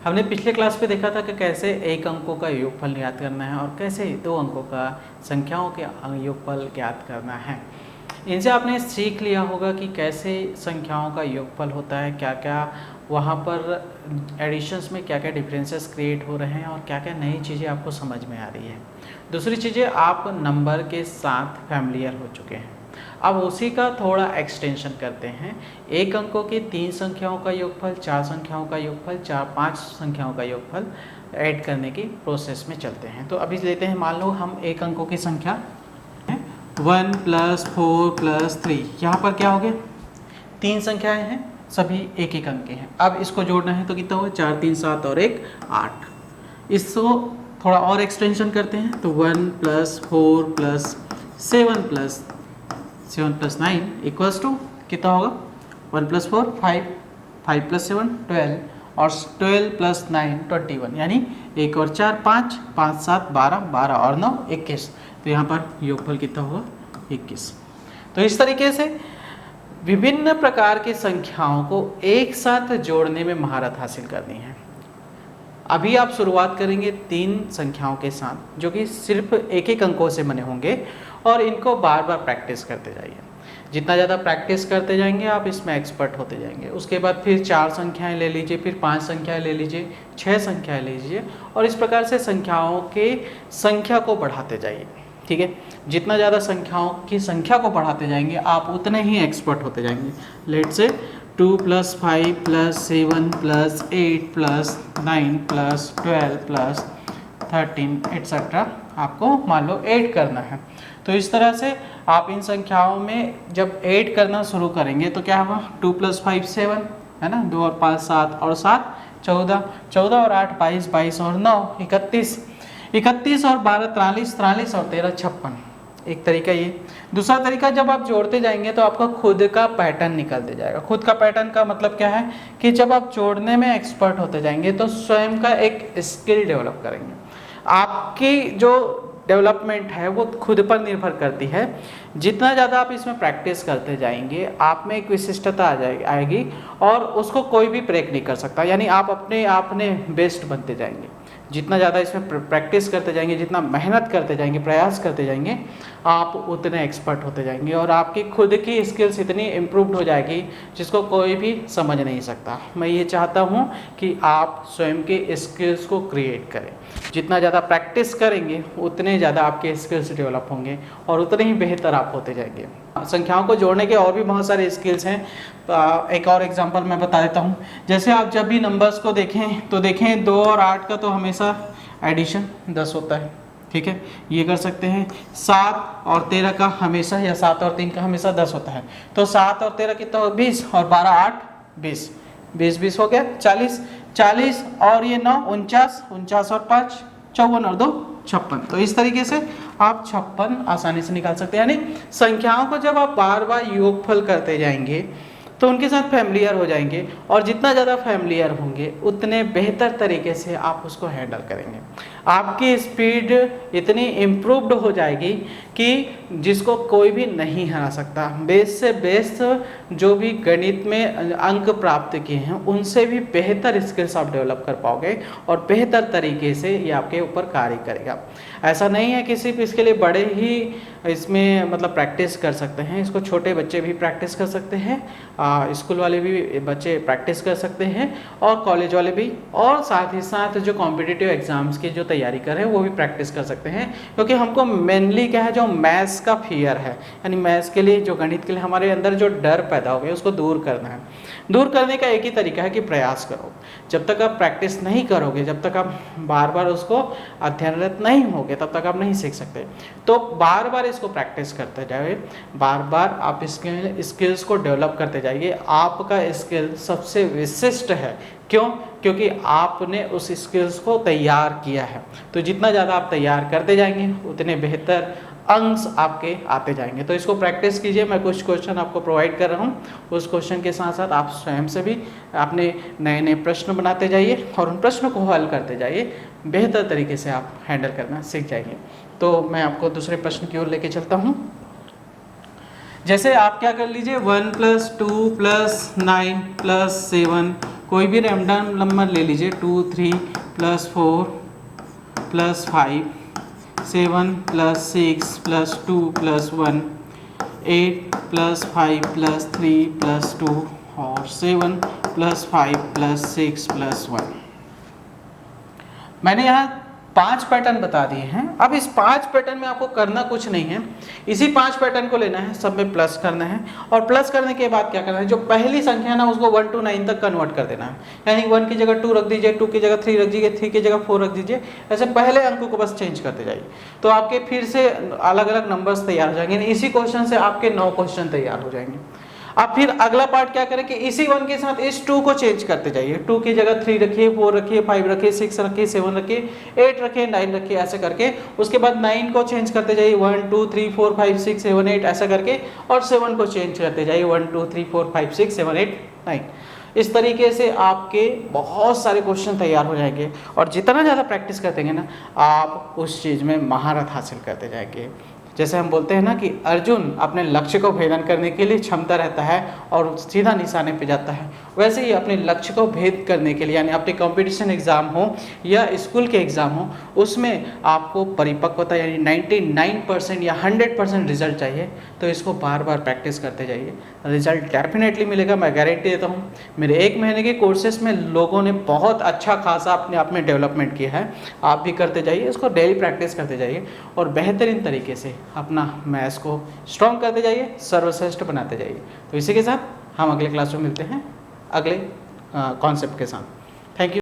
हमने पिछले क्लास पे देखा था कि कैसे एक अंकों का योगफल ज्ञात करना है और कैसे दो अंकों का संख्याओं के योगफल ज्ञात करना है। इनसे आपने सीख लिया होगा कि कैसे संख्याओं का योगफल होता है, क्या क्या वहाँ पर एडिशंस में क्या क्या डिफरेंसेस क्रिएट हो रहे हैं और क्या क्या नई चीज़ें आपको समझ में आ रही है। दूसरी चीज़ें, आप नंबर के साथ फैमिलियर हो चुके हैं। अब उसी का थोड़ा एक्सटेंशन करते हैं। एक अंकों की 3 संख्याओं का योगफल, 4 संख्याओं का योगफल, 5 संख्याओं का योगफल ऐड करने की प्रोसेस में चलते हैं। तो अभी लेते हैं, मान लो हम एक अंकों की संख्या 1 + 4 + 3, यहाँ पर क्या हो गया, 3 संख्याएं हैं, सभी एक एक अंक के हैं। अब इसको जोड़ना है तो कितना होगा, 4 3 7 और 1 8। इसको थोड़ा और एक्सटेंशन करते हैं तो 1 + 4 + 7 + 9 इक्वल्स टू कितना होगा, 1 + 4 5, 5 + 7 12 और 12 + 9 21, यानी 1 और 4 5, 5 7 12, 12 और 9 21। तो यहाँ पर योगफल कितना होगा, 21। तो इस तरीके से विभिन्न प्रकार की संख्याओं को एक साथ जोड़ने में महारत हासिल करनी है। अभी आप शुरुआत करेंगे 3 संख्याओं के साथ जो कि सिर्फ एक एक अंकों से बने होंगे और इनको बार बार प्रैक्टिस करते जाइए। जितना ज़्यादा प्रैक्टिस करते जाएंगे आप इसमें एक्सपर्ट होते जाएंगे। उसके बाद फिर 4 संख्याएं ले लीजिए, फिर 5 संख्याएं ले लीजिए, 6 संख्याएं ले लीजिए और इस प्रकार से संख्याओं के संख्या को बढ़ाते जाइए। ठीक है, जितना ज़्यादा संख्याओं की संख्या को बढ़ाते जाएंगे आप उतने ही एक्सपर्ट होते जाएंगे। लेट से 2 + 5 + 7 + 8 + 9 + 12 + 13 एट्सेट्रा आपको मान लो ऐड करना है। तो इस तरह से आप इन संख्याओं में जब ऐड करना शुरू करेंगे तो क्या होगा, 2 + 5 7 है ना, 2 और 5 7 और 7 14, 14 और 8 22, 22 और 9 31, 31 और 12 43, 43 और 13 56। एक तरीका ये। दूसरा तरीका, जब आप जोड़ते जाएंगे तो आपका खुद का पैटर्न निकलते जाएगा। खुद का पैटर्न का मतलब क्या है कि जब आप जोड़ने में एक्सपर्ट होते जाएंगे तो स्वयं का एक स्किल डेवलप करेंगे। आपकी जो डेवलपमेंट है वो खुद पर निर्भर करती है। जितना ज़्यादा आप इसमें प्रैक्टिस करते जाएंगे आप में एक विशिष्टता आएगी और उसको कोई भी ब्रेक नहीं कर सकता, यानी आप अपने आप में बेस्ट बनते जाएंगे। जितना ज़्यादा इसमें प्रैक्टिस करते जाएंगे, जितना मेहनत करते जाएंगे, प्रयास करते जाएंगे, आप उतने एक्सपर्ट होते जाएंगे और आपकी खुद की स्किल्स इतनी इम्प्रूव्ड हो जाएगी जिसको कोई भी समझ नहीं सकता। मैं ये चाहता हूँ कि आप स्वयं के स्किल्स को क्रिएट करें। जितना ज़्यादा प्रैक्टिस करेंगे उतने ज़्यादा आपके स्किल्स डेवलप होंगे और उतने ही बेहतर आप होते जाएंगे। संख्याओं को जोड़ने के और भी बहुत सारे स्किल्स हैं। एक और एग्जांपल मैं बता देता हूँ। जैसे आप जब भी नंबर्स को देखें तो देखें 2 और 8 का तो हमेशा एडिशन 10 होता है। ठीक है, ये कर सकते हैं। 7 और 13 का हमेशा, या 7 और 3 का हमेशा 10 होता है। तो 7 और 13 कितना हो, 20 और 12 8 20, 20 20 हो गया 40, 40 और ये 9 49, 49 और 5 54 और 2 56। तो इस तरीके से आप 56 आसानी से निकाल सकते हैं। यानी संख्याओं को जब आप बार बार योगफल करते जाएंगे तो उनके साथ फैमिलियर हो जाएंगे और जितना ज़्यादा फैमिलियर होंगे उतने बेहतर तरीके से आप उसको हैंडल करेंगे। आपकी स्पीड इतनी इम्प्रूव्ड हो जाएगी कि जिसको कोई भी नहीं हरा सकता। बेस्ट से बेस्ट जो भी गणित में अंक प्राप्त किए हैं उनसे भी बेहतर स्किल्स आप डेवलप कर पाओगे और बेहतर तरीके से ये आपके ऊपर कार्य करेगा। ऐसा नहीं है कि सिर्फ इसके लिए बड़े ही इसमें मतलब प्रैक्टिस कर सकते हैं, इसको छोटे बच्चे भी प्रैक्टिस कर सकते हैं, स्कूल वाले भी बच्चे प्रैक्टिस कर सकते हैं और कॉलेज वाले भी, और साथ ही साथ जो कॉम्पिटिटिव एग्जाम्स की जो तैयारी कर रहे हैं वो भी प्रैक्टिस कर सकते हैं। क्योंकि हमको मेनली क्या है, जो मैथ्स का फियर है, यानी मैथ्स के लिए, जो गणित के लिए हमारे अंदर जो डर पैदा हो गया उसको दूर करना है। दूर करने का एक ही तरीका है कि प्रयास करो। जब तक आप प्रैक्टिस नहीं करोगे, जब तक आप बार बार उसको अध्ययनरत नहीं होगे तब तक आप नहीं सीख सकते। तो बार बार इसको प्रैक्टिस करते जाइए, बार बार आप इसके स्किल्स को डेवलप करते जाइए। आपका स्किल सबसे विशिष्ट है। क्यों? क्योंकि आपने उस स्किल्स को तैयार किया है। तो जितना ज़्यादा आप तैयार करते जाएंगे उतने बेहतर अंश आपके आते जाएंगे। तो इसको प्रैक्टिस कीजिए। मैं कुछ क्वेश्चन आपको प्रोवाइड कर रहा हूँ, उस क्वेश्चन के साथ साथ आप स्वयं से भी अपने नए नए प्रश्न बनाते जाइए और उन प्रश्नों को हल करते जाइए। बेहतर तरीके से आप हैंडल करना सीख जाएंगे। तो मैं आपको दूसरे प्रश्न की ओर लेके चलता हूँ। जैसे आप क्या कर लीजिए 1 + 2 + 9 + 7, कोई भी रैंडम नंबर ले लीजिए, 2 3 + 4 + 5 7 + 6 + 2 + 1 8 + 5 + 3 + 2 और 7 + 5 + 6 + 1। मैंने यहाँ 5 पैटर्न बता दिए हैं। अब इस 5 पैटर्न में आपको करना कुछ नहीं है, इसी 5 पैटर्न को लेना है, सब में प्लस करना है और प्लस करने के बाद क्या करना है, जो पहली संख्या है ना उसको 1 to 9 तक कन्वर्ट कर देना है। यानी 1 की जगह 2 रख दीजिए, 2 की जगह 3 रख दीजिए, 3 की जगह 4 रख दीजिए, ऐसे पहले अंक को बस चेंज करते जाइए, तो आपके फिर से अलग अलग नंबर्स तैयार हो जाएंगे। इसी क्वेश्चन से आपके 9 क्वेश्चन तैयार हो जाएंगे। अब फिर अगला पार्ट क्या करें कि इसी 1 के साथ इस 2 को चेंज करते जाइए, 2 की जगह 3 रखिए, 4 रखिए, 5 रखिए, 6 रखिए, 7 रखिए, 8 रखिए, 9 रखिए, ऐसे करके उसके बाद 9 को चेंज करते जाइए, 1 2 3 4 5 6 7 8 ऐसा करके, और 7 को चेंज करते जाइए, 1 2 3 4 5 6 7 8 9। इस तरीके से आपके बहुत सारे क्वेश्चन तैयार हो जाएंगे और जितना ज़्यादा प्रैक्टिस करते हैं ना आप उस चीज़ में महारत हासिल करते जाएंगे। जैसे हम बोलते हैं ना कि अर्जुन अपने लक्ष्य को भेदन करने के लिए क्षमता रहता है और सीधा निशाने पे जाता है, वैसे ही अपने लक्ष्य को भेद करने के लिए, यानी अपने कंपटीशन एग्ज़ाम हो या स्कूल के एग्ज़ाम हो, उसमें आपको परिपक्वता यानी 99% या 100% रिजल्ट चाहिए, तो इसको बार बार प्रैक्टिस करते जाइए, रिजल्ट डेफिनेटली मिलेगा, मैं गारंटी देता हूँ। मेरे 1 महीने के कोर्सेज में लोगों ने बहुत अच्छा खासा अपने आप में डेवलपमेंट किया है। आप भी करते जाइए, इसको डेली प्रैक्टिस करते जाइए और बेहतरीन तरीके से अपना मैथ्स को स्ट्रॉन्ग करते जाइए, सर्वश्रेष्ठ बनाते जाइए। तो इसी के साथ हम अगले क्लास में मिलते हैं अगले कॉन्सेप्ट के साथ। Thank you.